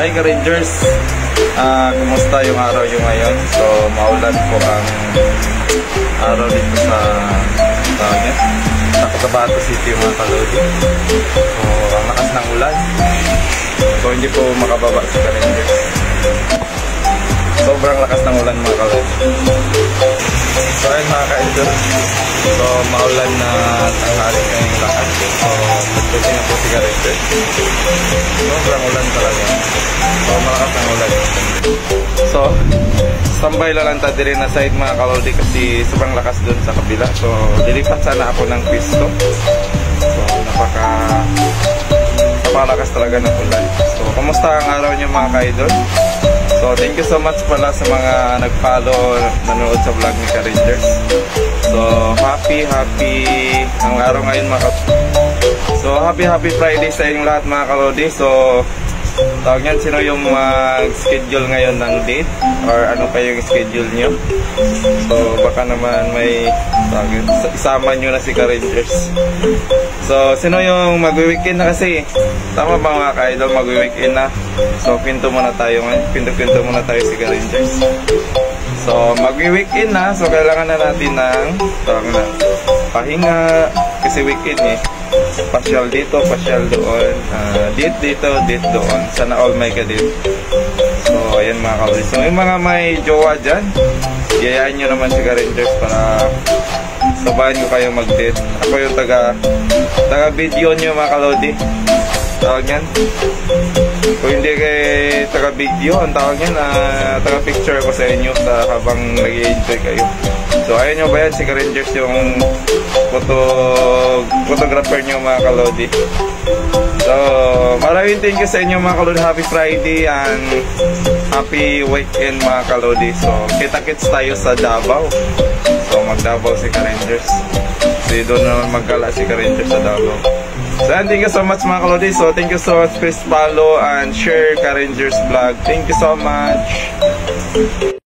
Hi ka-Rangers! Kumusta yung araw yung ngayon? So, maulan po ang araw dito sa Cotabato City mga kalodi. So, ang lakas ng ulan. So, hindi po makababa si ka-Rangers. Sobrang lakas ng ulan mga kalodi. So, ayun mga ka-Idol. So, maulan na tanghali ngayong lakas. So, pagputi na po si ka-Rangers. Sobrang ulan talaga. So, malakas ang ulan. So, sambay lang tayo rin na side mga kalodi kasi sobrang lakas dun sa kabila. So, dilipat sana ako ng pisto. So, napakalakas talaga ng ulan. So, kumusta ang araw niyo mga ka-Idol? So, thank you so much pala sa mga nag-follow, nanonood sa vlog ni ka-Rangers. So, happy ang araw ngayon mga kalodi. So, happy Friday sa inyong lahat mga kalodi. So, tawag niyan, sino yung mag-schedule ngayon ng date? Or ano pa yung schedule nyo? So, baka naman may isama nyo na si ka-Rangers. So, sino yung mag-weekend na kasi? Tama ba mga ka-Idol, mag-weekend na? So, pinto muna tayo ngayon. Pinto muna tayo si ka-Rangers. So, mag-weekend na. So, kailangan na natin ng pahinga. Kasi weekend eh. Pasyal dito, pasyal doon. Date dito, date doon. Sana all may ka-date. So, ayan mga kalodi. So, yung mga may jowa dyan, yayain nyo naman si ka-Rangers para sabahan ko kayo mag-date. Ako yung taga-video nyo mga kalodi. Tawag yan. Kung hindi kay taga-video, ang tawag yan, taga-picture ko sa inyo habang nag-i-enjoy kayo. So, ayun nyo ba yan? Si ka-Rangers yung photographer nyo mga kalodi. So, maraming thank you sa inyo mga kalodi. Happy Friday and happy weekend mga kalodi. So, kita-kits tayo sa Davao. So, mag-Davao si ka-Rangers. So, doon naman mag-gala si ka-Rangers sa Davao. So, thank you so much mga kalodi. So, thank you so much. Please follow and share ka-Rangers vlog. Thank you so much.